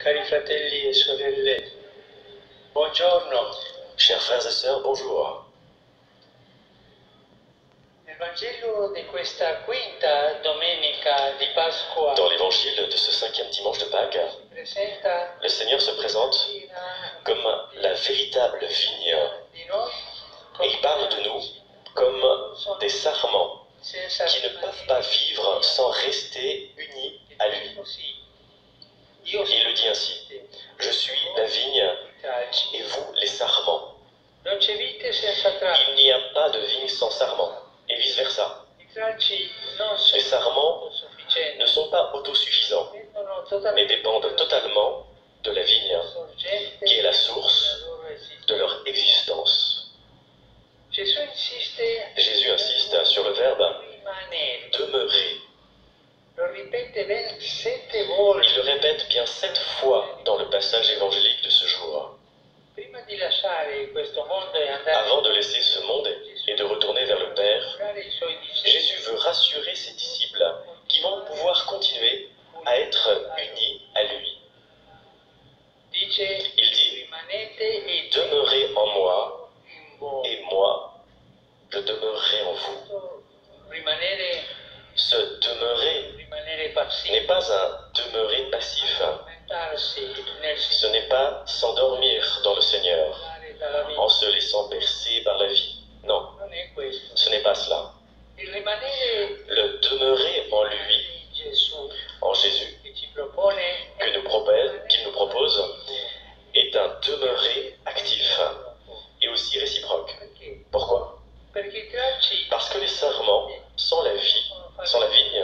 Cari fratelli e sorelle, buongiorno. Chers frères et sœurs, bonjour. Nel Vangelo di questa quinta domenica di Pasqua Dans l'évangile de ce 5e dimanche de Pâques, si presenta le Seigneur se présente comme la véritable vigne di noi et il parle de nous comme des sarments senza qui ne peuvent pas vivre sans rester unis à lui. così. Io Il le dit ainsi: Je suis la vigne tralci. et vous les sarments. Non c'è vite senza tralci. Il n'y a pas de vigne sans sarments, et vice-versa. I tralci non Les sono sarments autosufficienti, ne sont pas autosuffisants, dipendono mais totalmente dépendent totalement de la vigne, dalla sorgente qui est la della source loro esistenza. de leur existence. Gesù insiste Jésus insiste sur le verbe rimanere. demeurer. Lo ripete ben 7 volte. Il le répète bien 7 fois dans le passage évangélique de ce jour. Prima di lasciare questo mondo e andare Avant de laisser ce monde et de retourner vers le Père, a i suoi discepoli, Jésus veut rassurer ses disciples qui vont pouvoir continuer à être unis à lui. dice: Il dit: rimanete e Demeurez en moi in voi. et moi, je demeurerai en vous. Rimanere, Ce demeurer rimanere passivi, n'est pas un demeurer passif. addormentarsi nel Ce n'est pas s'endormir dans le Seigneur Signore dalla vita. en se laissant bercer par la vie. Non, Non è questo. ce n'est pas cela. Il rimanere Le demeurer en lui, in Gesù en Jésus, che ci propone qu'il nous propose, est un demeurer actif et aussi réciproque. Perché? Pourquoi? Perché i tralci Parce que les sarments, sans la vie, sans la vigne,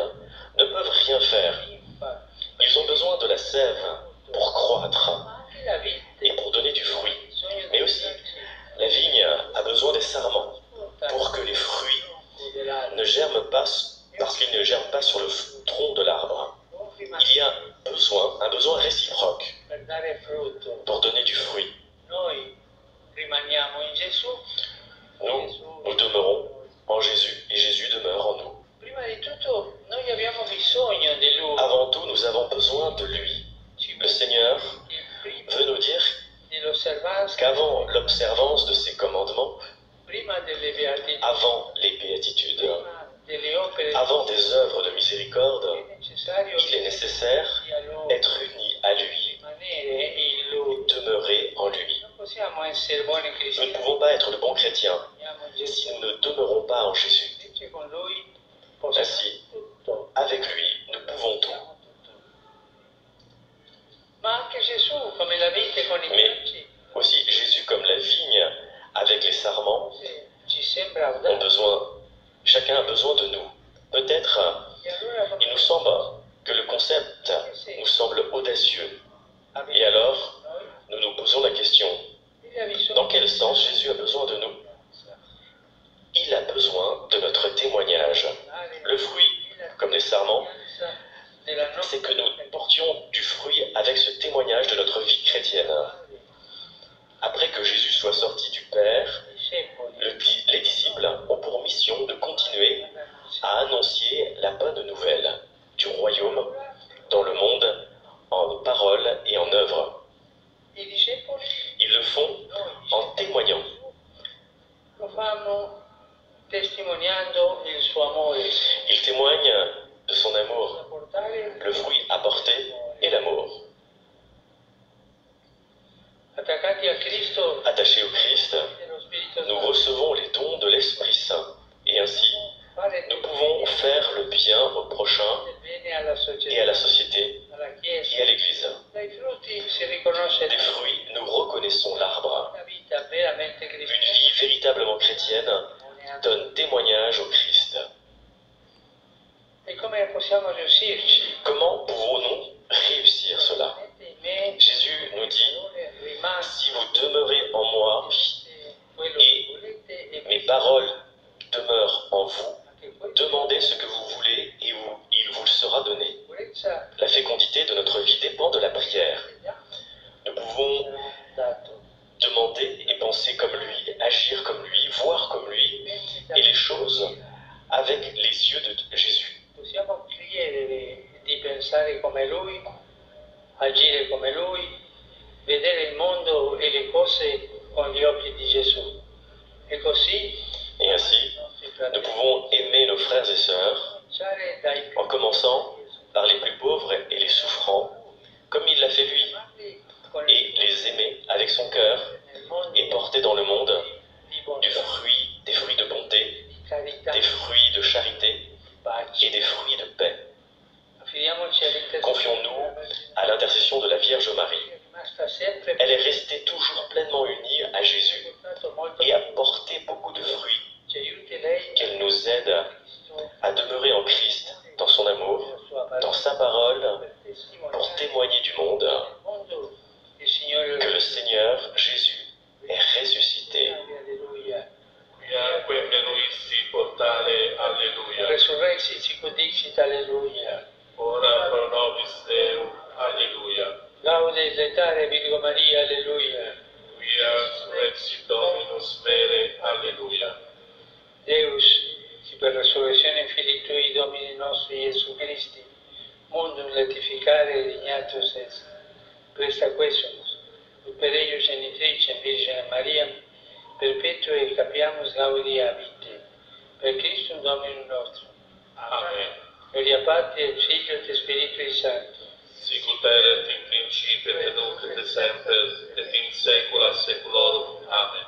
ne peuvent rien faire. infa, Ils ont besoin de la sève pour croître ma anche la vita et pour donner du fruit. ha bisogno Mais di aussi, tralci. la vigne a besoin des sarments pour que les fruits ne germent pas, parce qu'ils ne germent pas sur le tronc de l'arbre. Il y a un besoin réciproque Per dare frutto. pour donner du fruit. Noi rimaniamo in Gesù. Nous demeurons en Jésus et Jésus demeure en nous. Prima di tutto noi abbiamo bisogno di Lui. Avant tout, nous avons besoin de lui. Le Seigneur Il prima veut nous dire dell'osservanza, qu'avant l'observance de ses commandements, prima delle beatitudini, avant les béatitudes, prima delle opere, avant des œuvres de miséricorde, è necessario il est nécessaire sia Lui, d'être uni à lui, rimanere in Lui. demeurer en lui. Non possiamo essere buoni Nous ne cristiani, pouvons pas être de bons chrétiens rimaniamo in Gesù. si nous ne demeurons pas en Jésus. Invece con Lui possiamo Ainsi, tutto. avec lui, nous pouvons tout. Ma anche Gesù, come la vite con i Mais tralci, aussi, Jésus, comme la vigne avec les sarments, ci sembra ont audace. besoin, chacun a besoin de nous. Peut-être, E allora il nous semble que le concept nous semble audacieux. Et alors, nous nous posons la question, dans quel sens Jésus a besoin de nous? Il a besoin de notre témoignage. Le fruit, comme les sarments, c'est que nous portions du fruit avec ce témoignage de notre vie chrétienne. Après que Jésus soit sorti du Père, les disciples ont pour mission de continuer à annoncer la bonne nouvelle du royaume dans le monde en parole et en œuvre. I discepoli Ils le font en témoignant. lo fanno testimoniando il suo amore, Ils témoignent de son amour, da portare le fruit apporté et l'amour. attaccati a Cristo Attachés au Christ, dello Spirito nous Santo. recevons les dons de l'Esprit Saint. Et ainsi, Fare nous pouvons faire le bien au prochain del bene alla et à la società, société alla et à Chiesa. l'Église. Dai frutti si riconosce Des fruits, nous reconnaissons l'arbre. una vita veramente Une cristiana. vie véritablement chrétienne donne témoignage au Christ. E come possiamo riuscirci? Comment pouvons-nous réussir cela? In me, Jésus nous dit, rimane si vous demeurez en moi quello et che volete e mes paroles demeurent en vous, anche questo demandez ce que vous voulez et il vous le sera donné. sicurezza La fécondité de notre vie dépend de la prière. Nous pouvons dato. demander et penser comme lui, agir comme lui, voir comme lui, et les choses avec les yeux de Jésus. Possiamo chiedere di pensare come Lui, agire come Lui, vedere il mondo e le cose con gli occhi di Gesù. E così, Et ainsi, nous pouvons aimer nos frères et sœurs en commençant par les plus pauvres et les souffrants, comme il l'a fait lui, et les aimer avec son cœur et porter dans le monde des fruits de bonté, des fruits de charité et des fruits de paix. Confions-nous à l'intercession de la Vierge Marie. Elle est restée toujours pleinement unie à Jésus et a porté beaucoup de fruits. Qu'elle nous aide à demeurer en Christ, dans son amour, dans sa parole, pour témoigner du monde que le Seigneur Jésus est ressuscité. Resurrexit sicut dixit, alleluia. Ora pro nobis Deum, alleluia. Gaude et letare Virgo Maria, alleluia. Quia surrexit Dominus vere, alleluia. Deus, qui per resurrezione Filii Tui, Domini nostri Iesu Christi, mundum latificare dignatus est, presta quesumus, ut per eius genitricem Virgine Maria, perpetue capiamus gaudia vitae, per Christum Dominum nostrum. Amen. Gloria Patri et Filio et Spiritui Sancto. Sicut erat in principio et nunc et semper et in saecula saeculorum. Amen.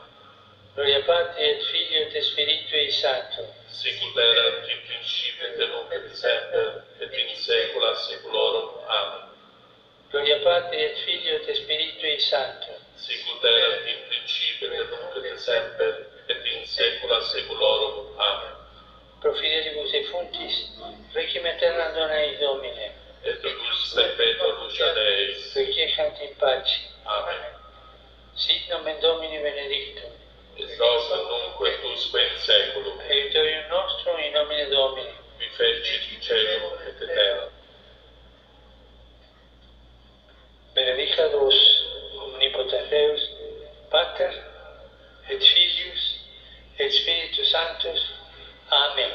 Gloria Patri et Filio et Spiritui Sancto. Sicut erat in principio et nunc et semper et in saecula saeculorum. Amen. Gloria Patri et Filio et Spiritui Sancto. Sicut erat in principio et nunc et semper et in saecula saeculorum. Amen. Pro fidelibus defunctis, requiem aeternam dona eis Domine. Et lux perpetua lucia Deis. Requiescant in pace. Amen. Sit nomen Domini benedictum. Et nos nunc et usque in saeculum. Aiutorium nostrum in nomine Domini. Vi fecit caelum et terra. Benedicat vos omnipotent Deus, Pater et Filius et Spiritus Sanctus. Amen.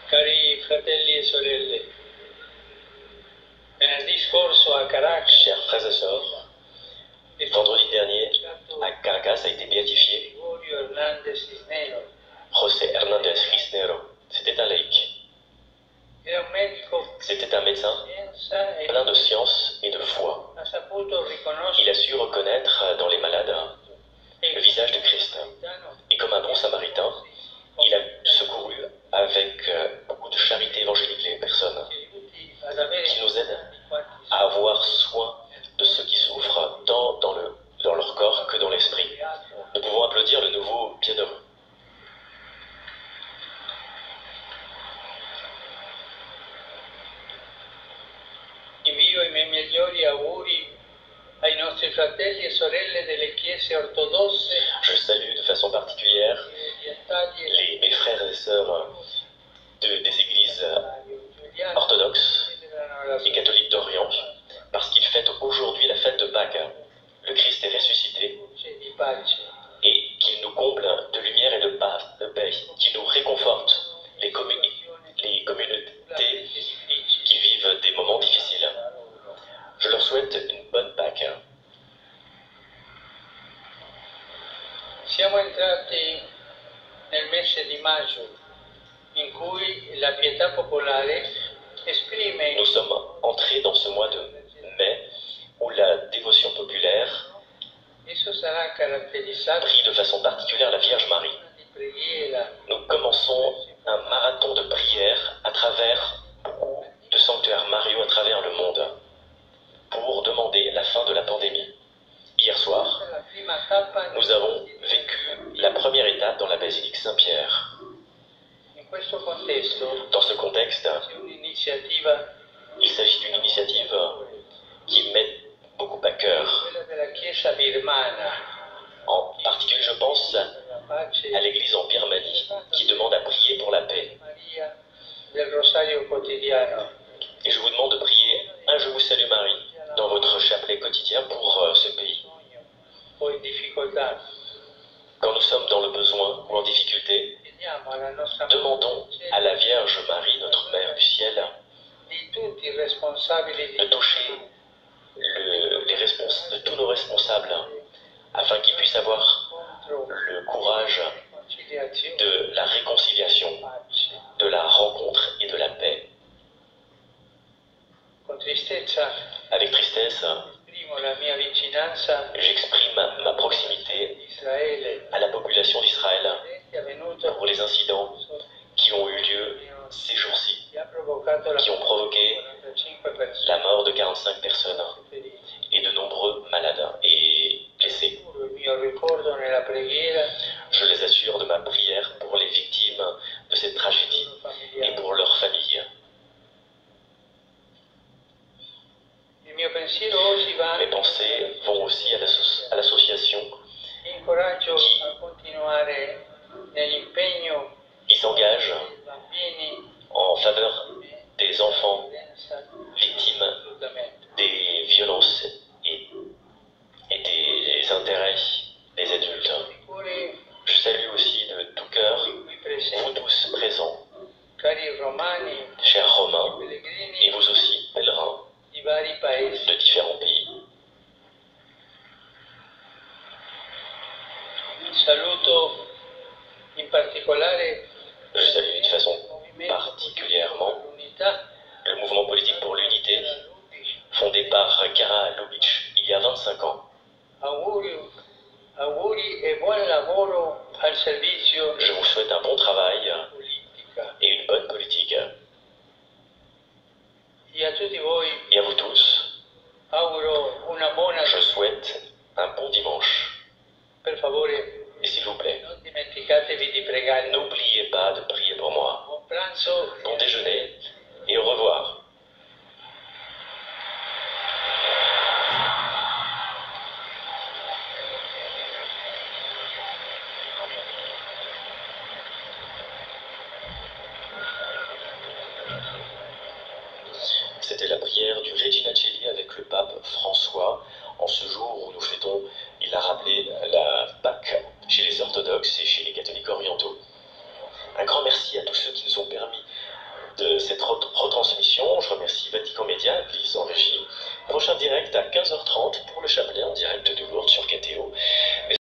Cari fratelli e sorelle, venerdì scorso a Caracas, Chers frères et sœurs, vendredi dernier, à Caracas a été béatifié Gregorio Hernández Cisneros. José Hernández Cisneros. C'était un laïc. Era un medico C'était un médecin scienza e plein de science et de foi. ha saputo Il riconoscere a su reconnaître dans les malades le visage de Christ. Et comme un bon samaritain, il a secouru avec beaucoup de charité évangélique les personnes, ad avere qui nous aident à avoir soin de ceux qui souffrent tant dans leur corps que dans l'esprit. Nous pouvons applaudir le nouveau bienheureux. invio i miei migliori auguri ai nostri fratelli e sorelle delle chiese ortodosse Je salue de façon particulière orientali mes frères et sœurs des églises orthodoxes et catholiques d'Orient, parce qu'ils fêtent aujourd'hui la fête de Pâques. Le Christ est ressuscité di pace. et qu'il nous comble de lumière et de paix, qu'il nous réconforte les communautés qui vivent des moments difficiles. Je leur souhaite une bonne Pâques. Siamo entrati nel mese di maggio, in cui la pietà popolare esprime Nous sommes entrés dans ce mois de mai où la dévotion populaire esso sarà caratterizzato prie de façon particulière la Vierge Marie. di preghiera, Nous commençons un marathon de prière à travers beaucoup de sanctuaires mariaux à travers le monde pour demander la fin de la pandémie. Hier soir, la prima tappa nous avons vécu la première étape dans la basilique Saint-Pierre. in questo contesto. Dans ce contexte, C'è un'iniziativa, il s'agit d'une initiative qui m'est beaucoup à cœur. quella della Chiesa birmana, En particulier, je pense la pace à l'église en Birmanie qui demande à prier pour la paix. Maria del Rosario quotidiano. Et je vous demande de prier un Je vous salue Marie dans votre chapelet quotidien pour ce pays. O in difficoltà. Quand nous sommes dans le besoin ou en difficulté, demandons à la Vierge Marie, notre Mère du Ciel, de toucher de tous nos responsables, afin qu'ils puissent avoir le courage de la réconciliation, de la rencontre et de la paix. Avec tristesse, j'exprime ma proximité à la population d'Israël pour les incidents qui ont eu lieu ces jours-ci, qui ont provoqué la mort de 45 personnes et de nombreux malades et blessés. Je les assure de ma prière pour les victimes de cette tragédie et pour leurs familles. Mes pensées vont aussi à l'association qui s'engage en faveur des enfants victimes des violences et des intérêts des adultes. Je salue aussi de tout cœur vous tous présents, chers Romains, et vous aussi, pèlerins, de différents pays. Je salue d'une façon particulièrement le mouvement politique pour l'unité, fondé par Kara Lubitsch il y a 25 ans. Je vous souhaite un bon travail et une bonne politique. Et à vous tous, je souhaite un bon dimanche. Et s'il vous plaît, n'oubliez pas de prier pour moi. Bon déjeuner et au revoir. C'était la prière du Regina Coeli avec le pape François. En ce jour où nous fêtons, il a rappelé la Pâque chez les orthodoxes et chez les catholiques orientaux. Un grand merci à tous ceux qui nous ont permis de cette retransmission. Je remercie Vatican Média, Église en régie. Prochain direct à 15h30 pour le chapelet en direct de Lourdes sur KTO.